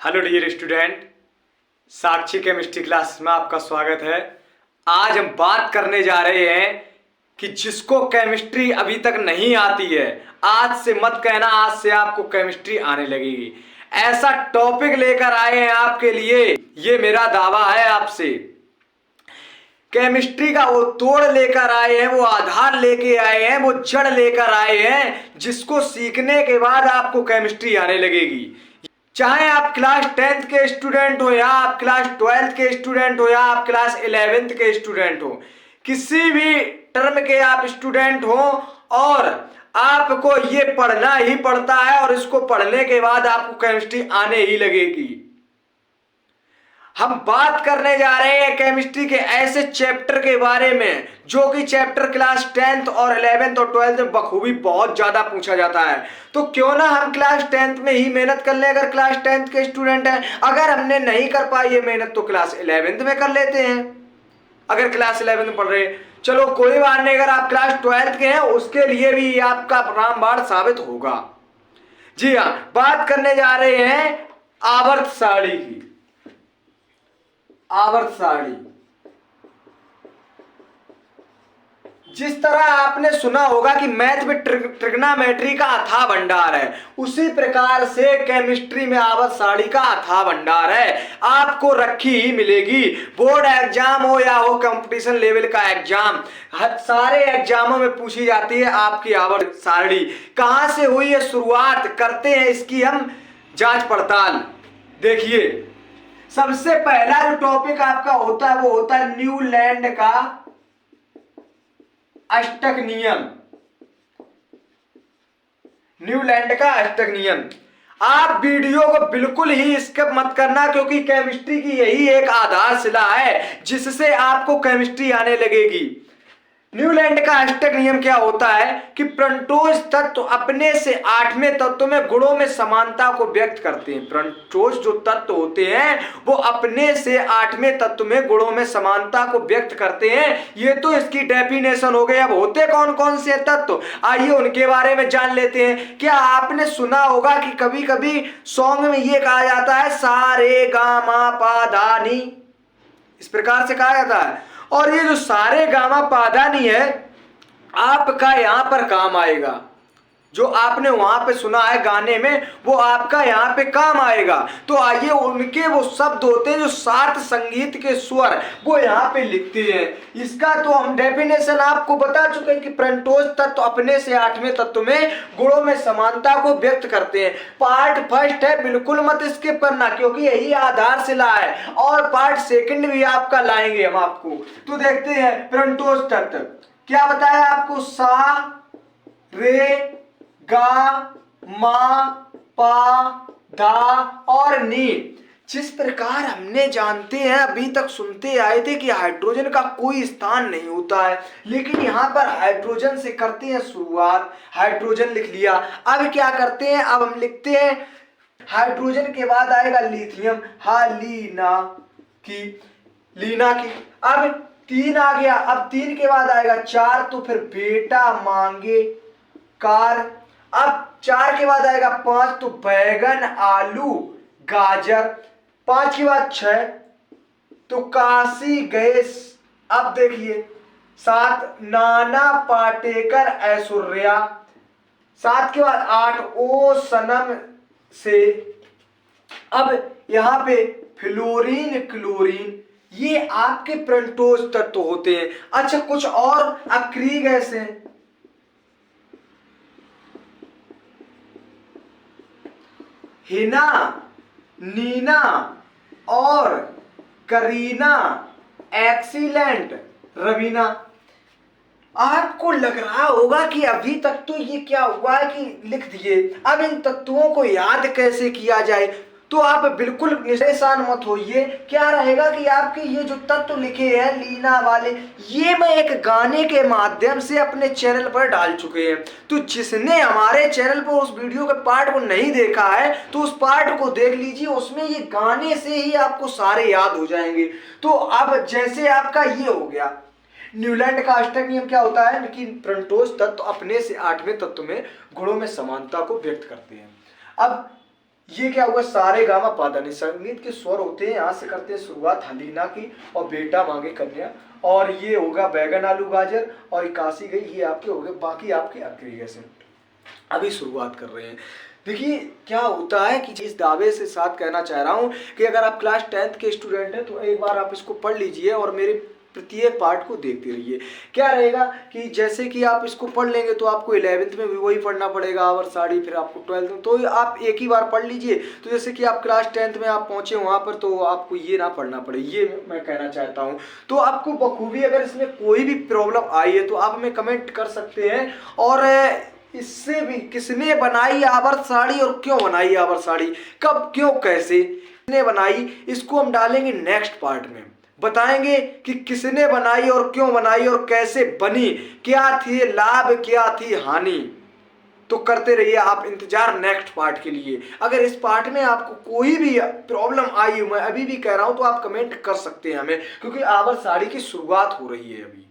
Hello dear student, साक्षी chemistry class में आपका स्वागत है। आज हम बात करने जा रहे हैं कि जिसको केमिस्ट्री अभी तक नहीं आती है, आज से मत कहना आज से आपको केमिस्ट्री आने लगेगी। ऐसा टॉपिक लेकर आए हैं आपके लिए, ये मेरा दावा है आपसे। केमिस्ट्री का वो तोड़ लेकर आए हैं, वो आधार लेके आए हैं, वो जड़ लेकर आए हैं जिसको सीखने के बाद आपको केमिस्ट्री आने लगेगी। चाहे आप क्लास 10th के स्टूडेंट हो, या आप क्लास 12th के स्टूडेंट हो, या आप क्लास 11th के स्टूडेंट हो, किसी भी टर्म के आप स्टूडेंट हो, और आपको ये पढ़ना ही पड़ता है और इसको पढ़ने के बाद आपको केमिस्ट्री आने ही लगेगी। हम बात करने जा रहे हैं केमिस्ट्री के ऐसे चैप्टर के बारे में जो कि चैप्टर क्लास 10th और 11th और 12th में बखूबी बहुत ज्यादा पूछा जाता है। तो क्यों ना हम क्लास 10th में ही मेहनत कर लें। अगर क्लास 10th के स्टूडेंट हैं, अगर हमने नहीं कर पाई ये मेहनत तो क्लास 11th में कर लेते हैं। अगर क्लास 11th में पढ़ रहे हैं, चलो कोई बात नहीं। अगर आप क्लास 12th के हैं, उसके लिए भी आपका रामबाण साबित होगा। जी हाँ, बात करने जा रहे हैं आवर्त सारणी की। आवर्त सारणी, जिस तरह आपने सुना होगा कि मैथ में ट्रिग्नोमेट्री का अथाह भंडार है, उसी प्रकार से केमिस्ट्री में आवर्त सारणी का अथाह भंडार है। आपको रखी ही मिलेगी, बोर्ड एग्जाम हो या हो कंपटीशन लेवल का एग्जाम, सारे एग्जामों में पूछी जाती है आपकी आवर्त सारणी। कहां से हुई है शुरुआत, करते हैं इसकी हम जांच पड़ताल। देखिए, सबसे पहला जो टॉपिक आपका होता है वो होता है न्यूलैंड का अष्टक नियम। न्यूलैंड का अष्टक नियम। आप वीडियो को बिल्कुल ही स्किप मत करना, क्योंकि केमिस्ट्री की यही एक आधारशिला है जिससे आपको केमिस्ट्री आने लगेगी। न्यूलैंड का अष्टक नियम क्या होता है कि प्रणटोज तत्व अपने से 8वें तत्व में गुणों में समानता को व्यक्त करते हैं। प्रणटोज जो तत्व होते हैं वो अपने से 8वें तत्व में गुणों में समानता को व्यक्त करते हैं। ये तो इसकी डेफिनेशन हो गई। अब होते कौन कौन से तत्व, आइए उनके बारे में जान लेते हैं। क्या आपने सुना होगा कि कभी कभी सॉन्ग में ये कहा जाता है सा रे गा मा पा धा नी, इस प्रकार से कहा जाता है। और ये जो सारे गामा पाधानी है, आपका यहां पर काम आएगा। जो आपने वहां पे सुना है गाने में, वो आपका यहाँ पे काम आएगा। तो आइए उनके वो शब्द होते हैं जो 7 संगीत के स्वर वो यहाँ पे लिखते हैं। इसका तो हम डेफिनेशन आपको बता चुके हैं कि प्रणटोज तत्व अपने से 8वें तत्व में गुणों में समानता को व्यक्त करते हैं। पार्ट फर्स्ट है, बिल्कुल मत स्किप करना, क्योंकि यही आधारशिला है। और पार्ट सेकंड भी आपका लाएंगे हम आपको। तो देखते हैं प्रणटोज तत्व क्या बताया आपको। सा रे गा मा पा धा और नी। जिस प्रकार हमने जानते हैं, अभी तक सुनते आए थे कि हाइड्रोजन का कोई स्थान नहीं होता है, लेकिन यहाँ पर हाइड्रोजन से करते हैं शुरुआत। हाइड्रोजन लिख लिया। अब क्या करते हैं, अब हम लिखते हैं हाइड्रोजन के बाद आएगा लिथियम, लीना की, लीना की। अब 3 आ गया। अब 3 के बाद आएगा 4, तो फिर बेटा मांगे कार। अब 4 के बाद आएगा 5, तो बैगन आलू गाजर। 5 के बाद 6, तो काशी गए। अब देखिए 7, नाना पाटेकर ऐश्वर्या। 7 के बाद 8, ओ सनम से। अब यहाँ पे फ्लोरीन क्लोरीन, ये आपके प्रणटोज तत्व होते हैं। अच्छा, कुछ और अक्रिय गैस हैं। हिना, नीना और करीना, एक्सीलेंट, रवीना। आपको लग रहा होगा कि अभी तक तो ये क्या हुआ है कि लिख दिए, अब इन तत्वों को याद कैसे किया जाए। तो आप बिल्कुल परेशान मत होइए। क्या रहेगा कि आपके ये जो तत्व लिखे हैं लीना वाले, ये मैं एक गाने के माध्यम से अपने चैनल पर डाल चुके हैं। तो जिसने हमारे चैनल पर उस वीडियो के पार्ट को नहीं देखा है, तो उस पार्ट को देख लीजिए। उसमें ये गाने से ही आपको सारे याद हो जाएंगे। तो अब जैसे आपका ये हो गया, न्यूलैंड का अष्टक नियम क्या होता है कि प्रणटोज तत्व अपने से 8वें तत्व में गुणों में समानता को व्यक्त करते हैं। अब ये क्या हुआ, सारे गामा पा धा। संगीत के स्वर होते हैं, यहाँ से करते हैं शुरुआत हलीना की, और बेटा मांगे कन्या, और ये होगा बैगन आलू गाजर, और इक्यासी गई, ये आपके हो गए, बाकी आपके अग्रीगेशन। अभी शुरुआत कर रहे हैं। देखिए क्या होता है कि इस दावे से साथ कहना चाह रहा हूँ कि अगर आप क्लास 10th के स्टूडेंट हैं तो एक बार आप इसको पढ़ लीजिए और मेरे प्रत्येक पार्ट को देखते रहिए। क्या रहेगा कि जैसे कि आप इसको पढ़ लेंगे तो आपको 11th में भी वही पढ़ना पड़ेगा आवर साड़ी, फिर आपको 12th में, तो आप एक ही बार पढ़ लीजिए। तो जैसे कि आप क्लास 10th में आप पहुंचे वहां पर, तो आपको ये ना पढ़ना पड़े, ये मैं कहना चाहता हूं। तो आपको बखूबी अगर इसमें कोई भी प्रॉब्लम आई है तो आप हमें कमेंट कर सकते हैं। और इससे भी किसने बनाई आवर साड़ी और क्यों बनाई आवर साड़ी, कब क्यों कैसे किसने बनाई, इसको हम डालेंगे नेक्स्ट पार्ट में। बताएंगे कि किसने बनाई और क्यों बनाई और कैसे बनी, क्या थी लाभ क्या थी हानि। तो करते रहिए आप इंतजार नेक्स्ट पार्ट के लिए। अगर इस पार्ट में आपको कोई भी प्रॉब्लम आई, मैं अभी भी कह रहा हूं, तो आप कमेंट कर सकते हैं हमें, क्योंकि आवर साड़ी की शुरुआत हो रही है अभी।